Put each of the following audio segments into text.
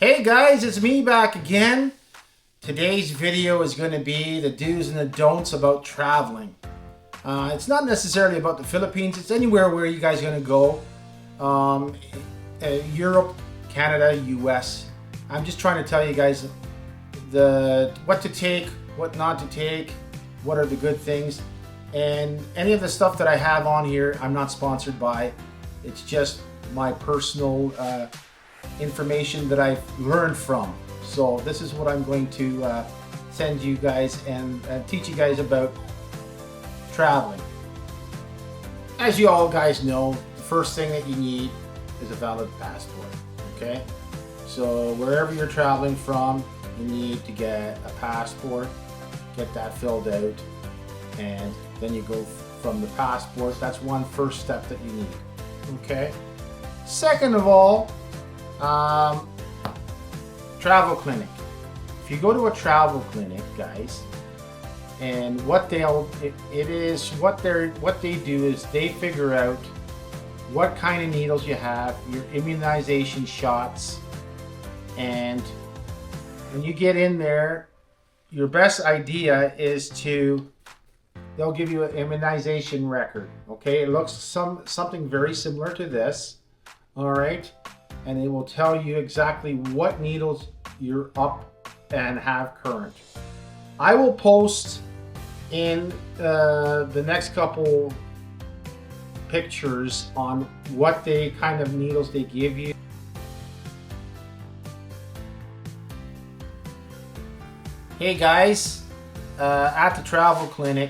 Hey guys, it's me back again. Today's video is going to be the do's and the don'ts about traveling. It's not necessarily about the Philippines, it's anywhere where you guys are going to go. Europe, Canada, US. I'm just trying to tell you guys what to take, what not to take, what are the good things. And any of the stuff that I have on here, I'm not sponsored by. It's just my personal information that I've learned from. So this is what I'm going to send you guys and teach you guys about traveling. As you all guys know, the first thing that you need is a valid passport. Okay, so wherever you're traveling from, you need to get a passport, get that filled out, and then you go from the passport. That's one first step that you need. Okay, second of all, travel clinic. If you go to a travel clinic, guys, and what they do is they figure out what kind of needles you have, your immunization shots, and when you get in there, your best idea is they'll give you an immunization record. Okay, it looks something very similar to this. All right. And it will tell you exactly what needles you're up and have current. I will post in the next couple pictures on what kind of needles they give you. Hey guys, at the travel clinic,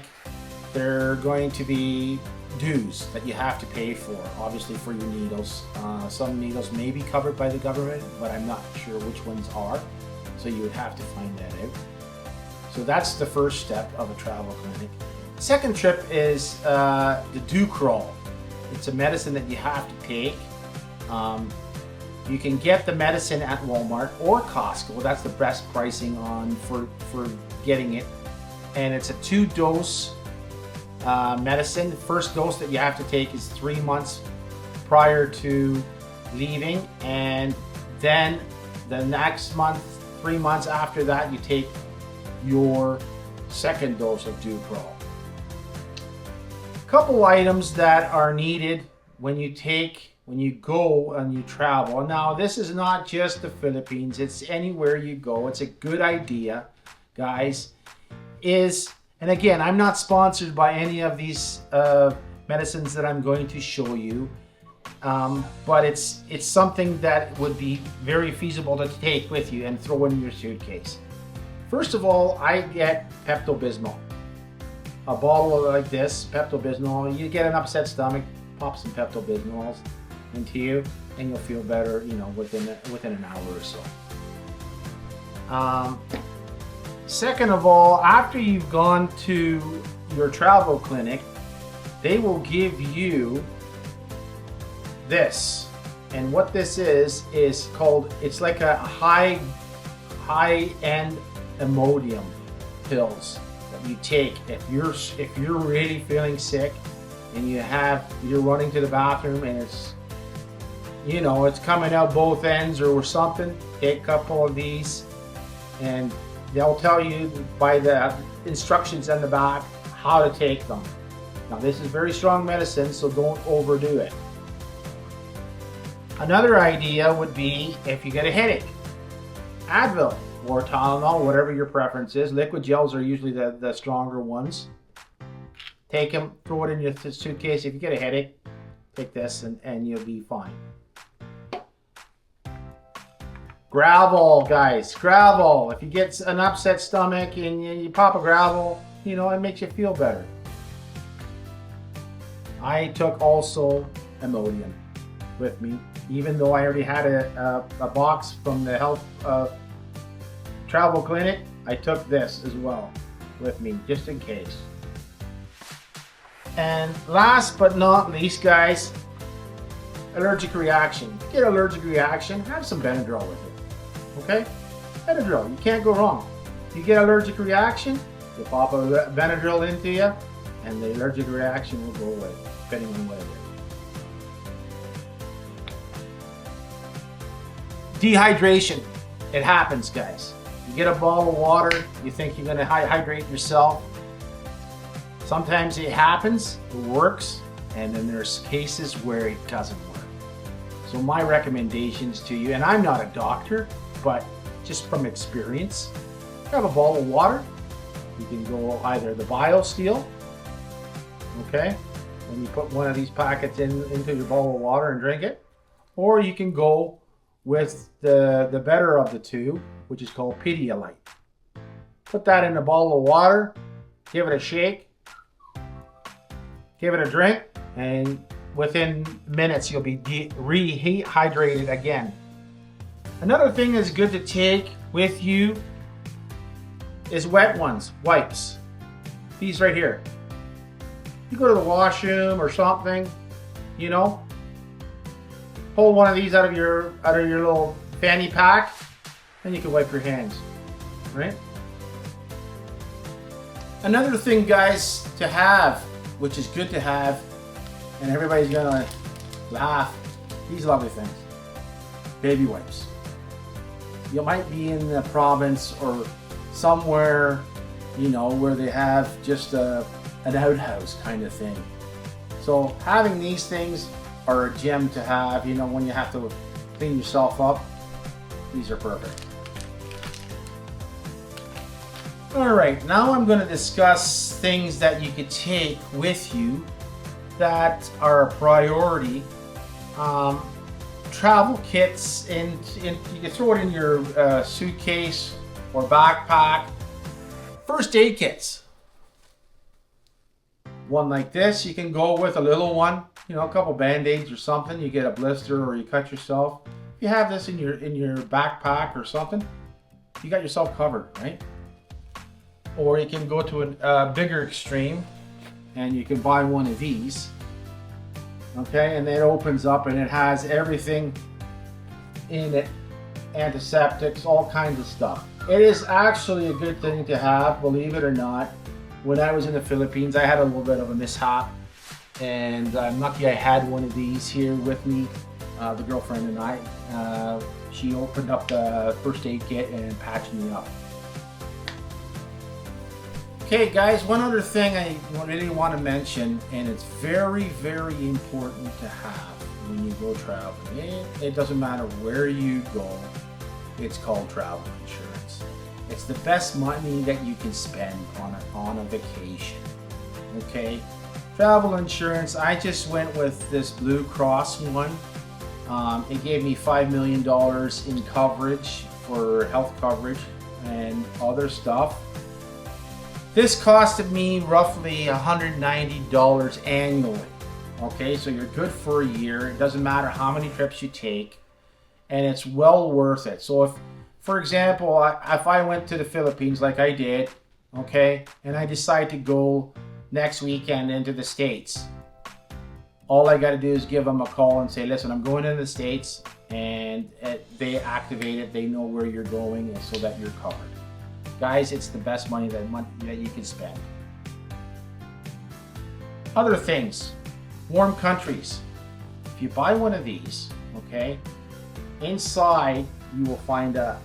they're going to be dues that you have to pay for, obviously, for your needles. Some needles may be covered by the government, but I'm not sure which ones are, so you would have to find that out. So that's the first step of a travel clinic. Second trip is the Ducrol. It's a medicine that you have to take. You can get the medicine at Walmart or Costco. That's the best pricing for getting it, and it's a 2-dose medicine. The first dose that you have to take is 3 months prior to leaving, and then the next month, 3 months after that, you take your second dose of Ducrol. A couple items that are needed when you go and you travel. Now, this is not just the Philippines, it's anywhere you go. It's a good idea, guys. And again, I'm not sponsored by any of these medicines that I'm going to show you, but it's something that would be very feasible to take with you and throw in your suitcase. First of all, I get Pepto-Bismol. A bottle like this, Pepto-Bismol. You get an upset stomach, pop some Pepto-Bismol into you, and you'll feel better, within an hour or so. Second of all, after you've gone to your travel clinic, they will give you this. And what this is called, it's like a high-end Imodium pills that you take if you're really feeling sick and you're running to the bathroom and it's coming out both ends or something. Take a couple of these, and they'll tell you by the instructions on the back how to take them. Now, this is very strong medicine, so don't overdo it. Another idea would be if you get a headache, Advil or Tylenol, whatever your preference is. Liquid gels are usually the stronger ones. Take them, throw it in your suitcase. If you get a headache, take this and you'll be fine. Gravel, guys, gravel. If you get an upset stomach and you pop a gravel, it makes you feel better. I took also Imodium with me, even though I already had a box from the health travel clinic. I took this as well with me, just in case. And last but not least, guys, allergic reaction. Get allergic reaction, have some Benadryl with it. Okay? Benadryl, you can't go wrong. You get allergic reaction, you pop a Benadryl into you, and the allergic reaction will go away, depending on what it is. Dehydration. It happens, guys. You get a bottle of water, you think you're gonna hydrate yourself. Sometimes it happens, it works, and then there's cases where it doesn't work. So my recommendations to you, and I'm not a doctor, but just from experience, grab a bottle of water. You can go either the BioSteel, okay, and you put one of these packets into your bottle of water and drink it, or you can go with the better of the two, which is called Pedialyte. Put that in a bottle of water, give it a shake, give it a drink, and within minutes you'll be rehydrated again. Another thing that's good to take with you is wet ones, wipes. These right here. You go to the washroom or something, you know, pull one of these out of your little fanny pack, and you can wipe your hands, right? Another thing, guys, to have, which is good to have, and everybody's gonna laugh, these lovely things. Baby wipes. You might be in the province or somewhere, you know, where they have just an outhouse kind of thing. So having these things are a gem to have, you know, when you have to clean yourself up. These are perfect. All right, now I'm going to discuss things that you could take with you that are a priority. Travel kits, and you can throw it in your suitcase or backpack. First aid kits. One like this, you can go with a little one, you know, a couple band-aids or something. You get a blister or you cut yourself. If you have this in your backpack or something, you got yourself covered, right? Or you can go to a bigger extreme and you can buy one of these. Okay, and it opens up and it has everything in it, antiseptics, all kinds of stuff. It is actually a good thing to have, believe it or not. When I was in the Philippines, I had a little bit of a mishap, and I'm lucky I had one of these here with me. The girlfriend and I, she opened up the first aid kit and patched me up. Okay guys, one other thing I really want to mention, and it's very, very important to have when you go traveling. It doesn't matter where you go, it's called travel insurance. It's the best money that you can spend on a vacation, okay? Travel insurance, I just went with this Blue Cross one. It gave me $5 million in coverage for health coverage and other stuff. This costed me roughly $190 annually. Okay, so you're good for a year. It doesn't matter how many trips you take, and it's well worth it. So if, for example, if I went to the Philippines like I did, okay, and I decide to go next weekend into the States, all I got to do is give them a call and say, listen, I'm going into the States, and they activate it. They know where you're going, and so that you're covered. Guys, it's the best money that you can spend. Other things, warm countries. If you buy one of these, okay, inside you will find a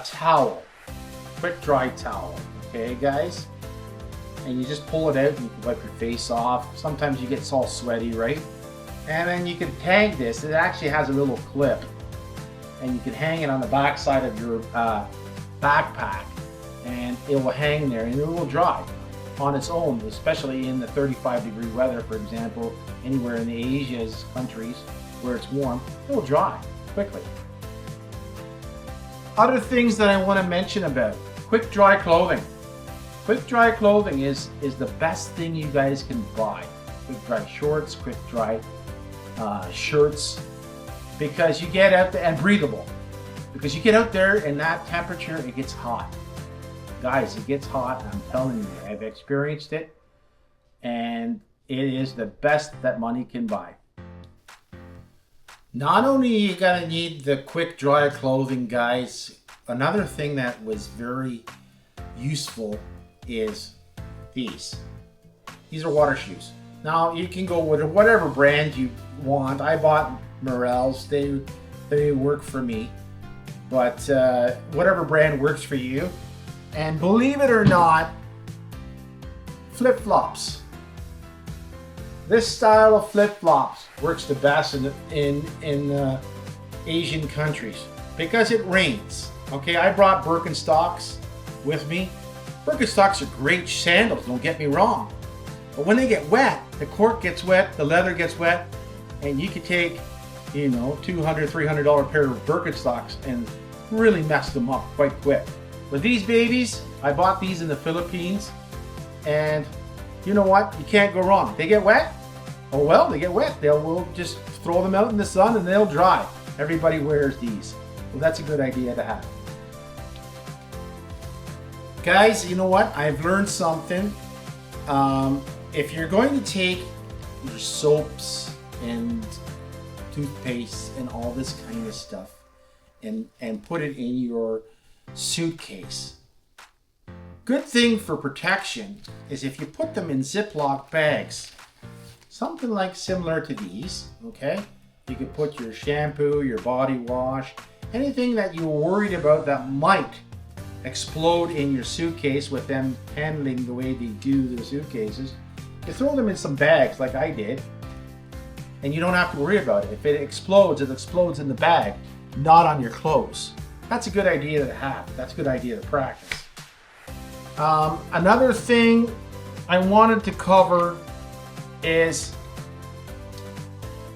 towel, quick dry towel, okay guys? And you just pull it out and you can wipe your face off. Sometimes you get all sweaty, right? And then you can tag this. It actually has a little clip, and you can hang it on the back side of your backpack, and it will hang there and it will dry on its own, especially in the 35-degree weather, for example, anywhere in the Asia's countries where it's warm, it will dry quickly. Other things that I want to mention about quick dry clothing. Quick dry clothing is the best thing you guys can buy. Quick dry shorts, quick dry shirts, because you get out there, and breathable, because you get out there in that temperature, it gets hot. Guys, it gets hot, I'm telling you, I've experienced it, and it is the best that money can buy. Not only are you gonna need the quick dry clothing, guys, another thing that was very useful is these. These are water shoes. Now you can go with whatever brand you want. I bought Merrell's, they work for me. but whatever brand works for you. And believe it or not, flip-flops. This style of flip-flops works the best in Asian countries because it rains. Okay, I brought Birkenstocks with me. Birkenstocks are great sandals, don't get me wrong. But when they get wet, the cork gets wet, the leather gets wet, and you could take, you know, $200, $300 pair of Birkenstocks and really mess them up quite quick. With these babies, I bought these in the Philippines, and you know what? You can't go wrong. They get wet? Oh well, they get wet. We'll just throw them out in the sun and they'll dry. Everybody wears these. Well, that's a good idea to have. Guys, you know what? I've learned something. If you're going to take your soaps and toothpaste and all this kind of stuff and put it in your suitcase, good thing for protection is if you put them in Ziploc bags, something like similar to these, okay? You could put your shampoo, your body wash, anything that you're worried about that might explode in your suitcase with them handling the way they do their suitcases. You throw them in some bags like I did, and you don't have to worry about it. If it explodes in the bag, not on your clothes. That's a good idea to have. That's a good idea to practice. Another thing I wanted to cover is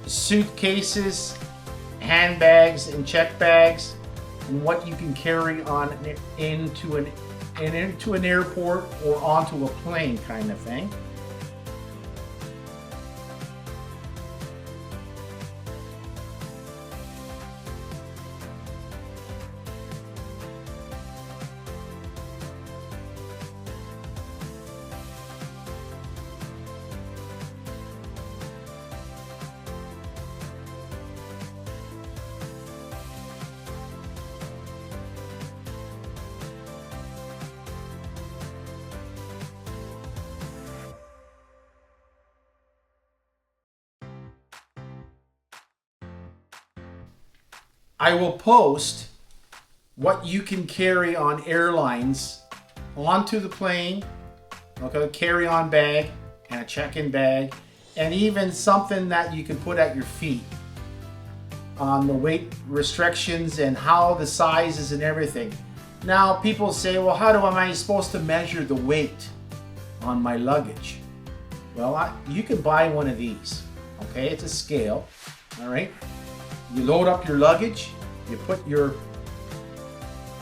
suitcases, handbags, and check bags, and what you can carry on into an airport or onto a plane kind of thing. I will post what you can carry on airlines onto the plane, okay, a carry-on bag and a check-in bag, and even something that you can put at your feet on the weight restrictions and how the sizes and everything. Now people say, well, how am I supposed to measure the weight on my luggage? Well, you can buy one of these, okay? It's a scale, all right? You load up your luggage, you put your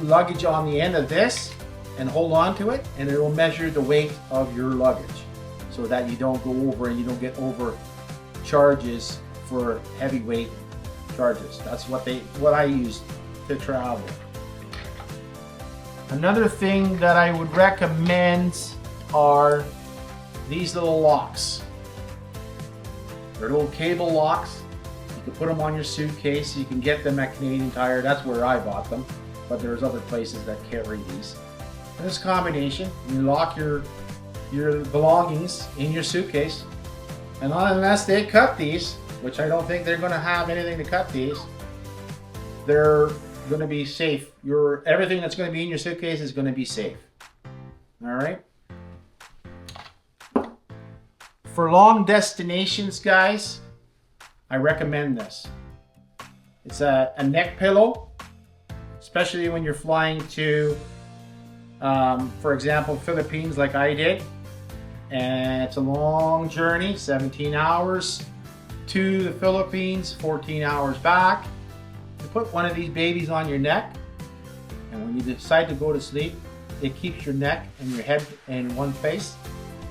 luggage on the end of this and hold on to it, and it will measure the weight of your luggage so that you don't go over and you don't get over charges for heavyweight charges. That's what I use to travel. Another thing that I would recommend are these little locks. They're little cable locks. You can put them on your suitcase. You can get them at Canadian Tire. That's where I bought them, but there's other places that carry these. And this combination, you lock your belongings in your suitcase, and unless they cut these, which I don't think they're going to have anything to cut these, they're going to be safe. Everything that's going to be in your suitcase is going to be safe. All right. For long destinations, guys, I recommend this. It's a neck pillow, especially when you're flying to, for example, Philippines like I did. And it's a long journey, 17 hours to the Philippines, 14 hours back. You put one of these babies on your neck, and when you decide to go to sleep, it keeps your neck and your head in one place,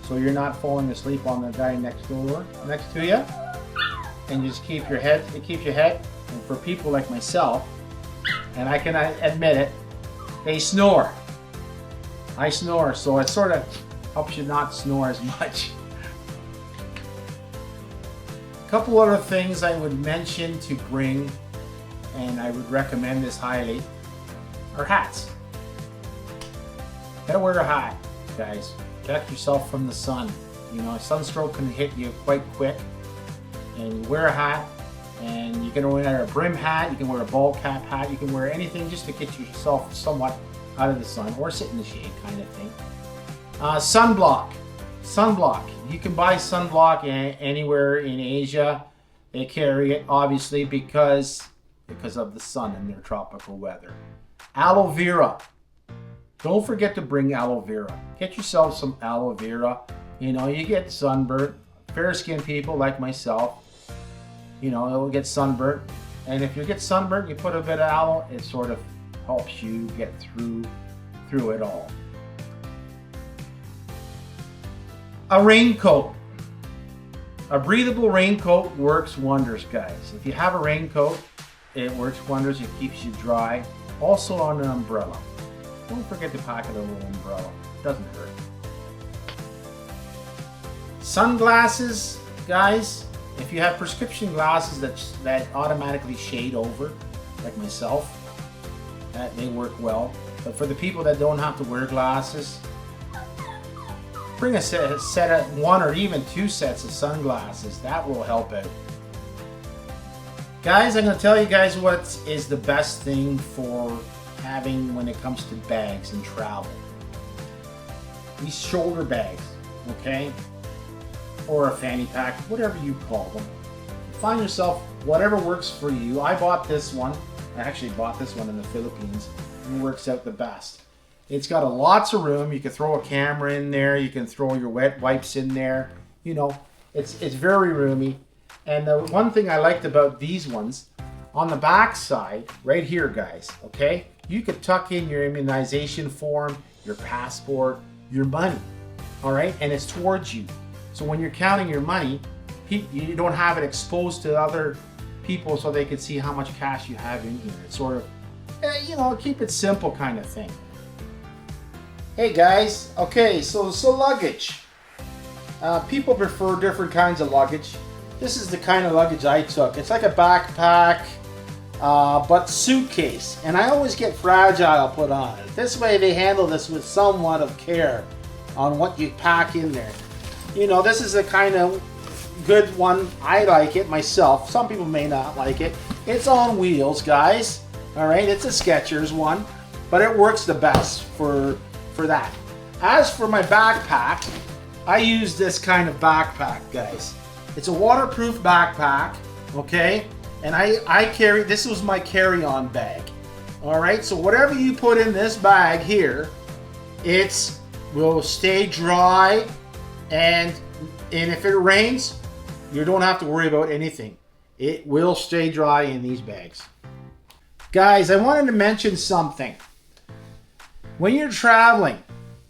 so you're not falling asleep on the guy next to you. And you just keep your head, it keeps your head. And for people like myself, and I can admit it, they snore. I snore, so it sort of helps you not snore as much. A couple other things I would mention to bring, and I would recommend this highly, are hats. Gotta wear a hat, guys. Protect yourself from the sun. You know, sunstroke can hit you quite quick. And you wear a hat, And you can wear a brim hat, you can wear a ball cap hat, you can wear anything just to get yourself somewhat out of the sun or sit in the shade kind of thing. Sunblock. Sunblock. You can buy sunblock anywhere in Asia. They carry it obviously because of the sun and their tropical weather. Aloe vera. Don't forget to bring aloe vera. Get yourself some aloe vera. You know, you get sunburnt. Fair-skinned people like myself, you know, it'll get sunburnt. And if you get sunburnt, you put a bit of aloe, it sort of helps you get through it all. A raincoat. A breathable raincoat works wonders, guys. If you have a raincoat, it works wonders. It keeps you dry. Also on an umbrella. Don't forget to pack a little umbrella. It doesn't hurt. Sunglasses, guys. If you have prescription glasses that automatically shade over, like myself, they work well. But for the people that don't have to wear glasses, bring a set of 1 or even 2 sets of sunglasses. That will help out. Guys, I'm going to tell you guys what is the best thing for having when it comes to bags and travel. These shoulder bags, okay? Or a fanny pack, whatever you call them. Find yourself whatever works for you. I bought this one. I actually bought this one in the Philippines. And it works out the best. It's got lots of room. You can throw a camera in there. You can throw your wet wipes in there. You know, it's very roomy. And the one thing I liked about these ones, on the back side, right here, guys, okay? You could tuck in your immunization form, your passport, your money, all right? And it's towards you. So when you're counting your money, you don't have it exposed to other people so they can see how much cash you have in here. It's sort of, you know, keep it simple kind of thing. Hey guys, okay, so luggage. People prefer different kinds of luggage. This is the kind of luggage I took. It's like a backpack, but suitcase. And I always get fragile put on it. This way they handle this with somewhat of care on what you pack in there. You know, this is a kind of good one. I like it myself. Some people may not like it. It's on wheels, guys. All right, it's a Skechers one, but it works the best for that. As for my backpack, I use this kind of backpack, guys. It's a waterproof backpack, okay? And I carry, this was my carry-on bag. All right, so whatever you put in this bag here, it will stay dry. And if it rains, you don't have to worry about anything. It will stay dry in these bags. Guys, I wanted to mention something. When you're traveling,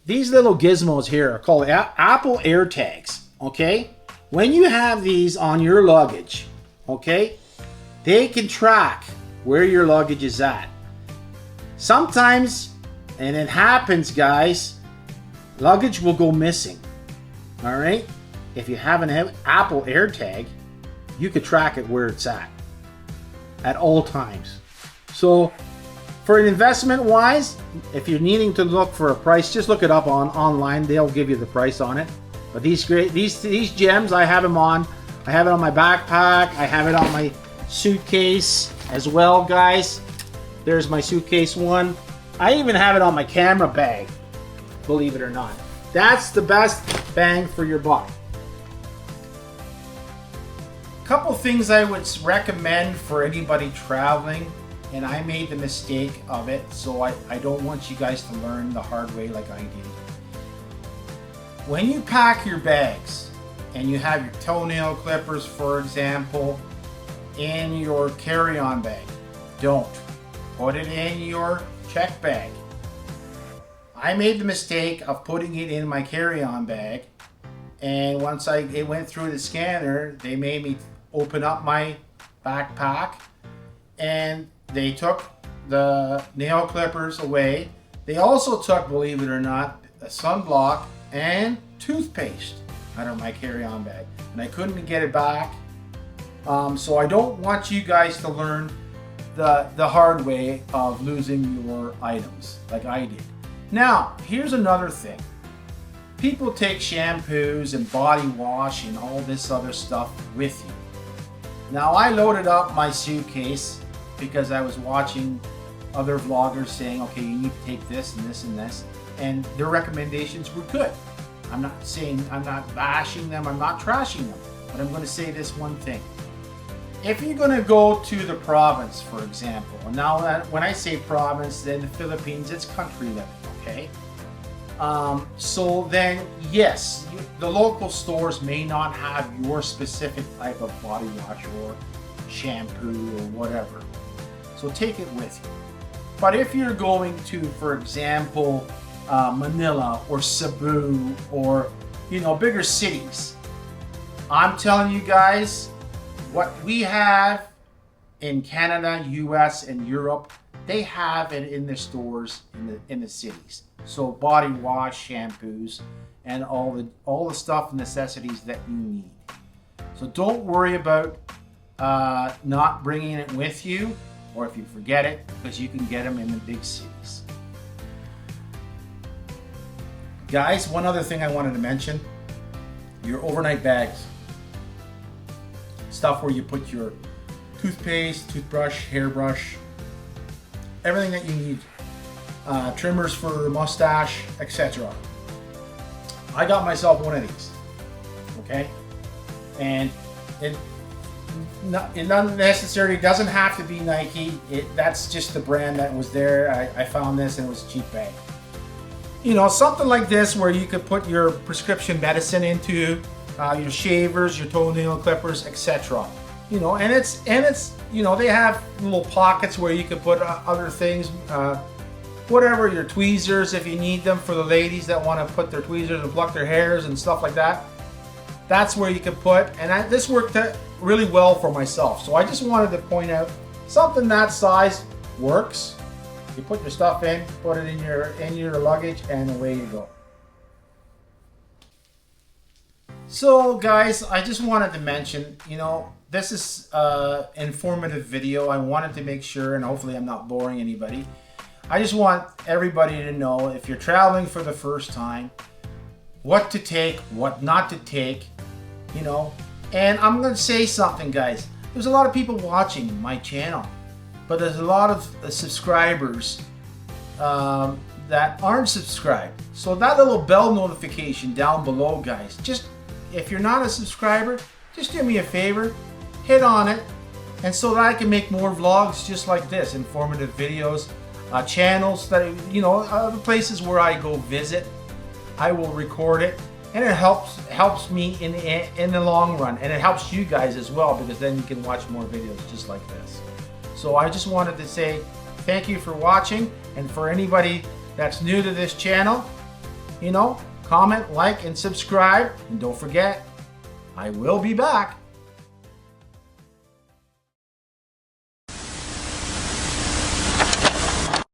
these little gizmos here are called Apple AirTags, okay? When you have these on your luggage, okay, they can track where your luggage is at. Sometimes, and it happens, guys, luggage will go missing. All right, if you have an Apple AirTag, you could track it where it's at all times. So for an investment wise, if you're needing to look for a price, just look it up online. They'll give you the price on it. But these gems, I have them on. I have it on my backpack. I have it on my suitcase as well, guys. There's my suitcase one. I even have it on my camera bag, believe it or not. That's the best bang for your buck. Couple things I would recommend for anybody traveling, and I made the mistake of it, so I don't want you guys to learn the hard way like I did. When you pack your bags and you have your toenail clippers, for example, in your carry-on bag, don't put it in your check bag. I made the mistake of putting it in my carry-on bag, and once it went through the scanner, they made me open up my backpack, and they took the nail clippers away. They also took, believe it or not, a sunblock and toothpaste out of my carry-on bag, and I couldn't get it back. So I don't want you guys to learn the hard way of losing your items like I did. Now, here's another thing. People take shampoos and body wash and all this other stuff with you. Now I loaded up my suitcase because I was watching other vloggers saying, okay, you need to take this and this and this, and their recommendations were good. I'm not bashing them, I'm not trashing them, but I'm going to say this one thing. If you're going to go to the province, for example, and now when I say province, then the Philippines, it's country level, okay? So then, yes, the local stores may not have your specific type of body wash or shampoo or whatever. So take it with you. But if you're going to, for example, Manila or Cebu or, bigger cities, I'm telling you guys, what we have in Canada, US, and Europe, they have it in the stores in the cities. So body wash, shampoos, and all the stuff, necessities that you need. So don't worry about not bringing it with you, or if you forget it, because you can get them in the big cities. Guys, one other thing I wanted to mention, your overnight bags. Stuff where you put your toothpaste, toothbrush, hairbrush, everything that you need. Trimmers for mustache, etc. I got myself one of these, okay? And it not necessarily doesn't have to be Nike. That's just the brand that was there. I found this and it was a cheap bag. Something like this where you could put your prescription medicine into, your shavers, your toenail clippers, etc. And it's they have little pockets where you could put other things, whatever, your tweezers if you need them for the ladies that want to put their tweezers and pluck their hairs and stuff like that. That's where you can put, and this worked really well for myself. So I just wanted to point out something that size works. You put your stuff in, put it in your luggage, and away you go. So guys, I just wanted to mention, this is an informative video. I wanted to make sure, and hopefully I'm not boring anybody. I just want everybody to know, if you're traveling for the first time, what to take, what not to take, And I'm going to say something, guys. There's a lot of people watching my channel, but there's a lot of subscribers that aren't subscribed. So that little bell notification down below, guys, just if you're not a subscriber, just do me a favor, hit on it, and so that I can make more vlogs just like this, informative videos, channels that, the places where I go visit, I will record it, and it helps me in the long run, and it helps you guys as well, because then you can watch more videos just like this. So I just wanted to say thank you for watching, and for anybody that's new to this channel, comment, like, and subscribe, and don't forget, I will be back.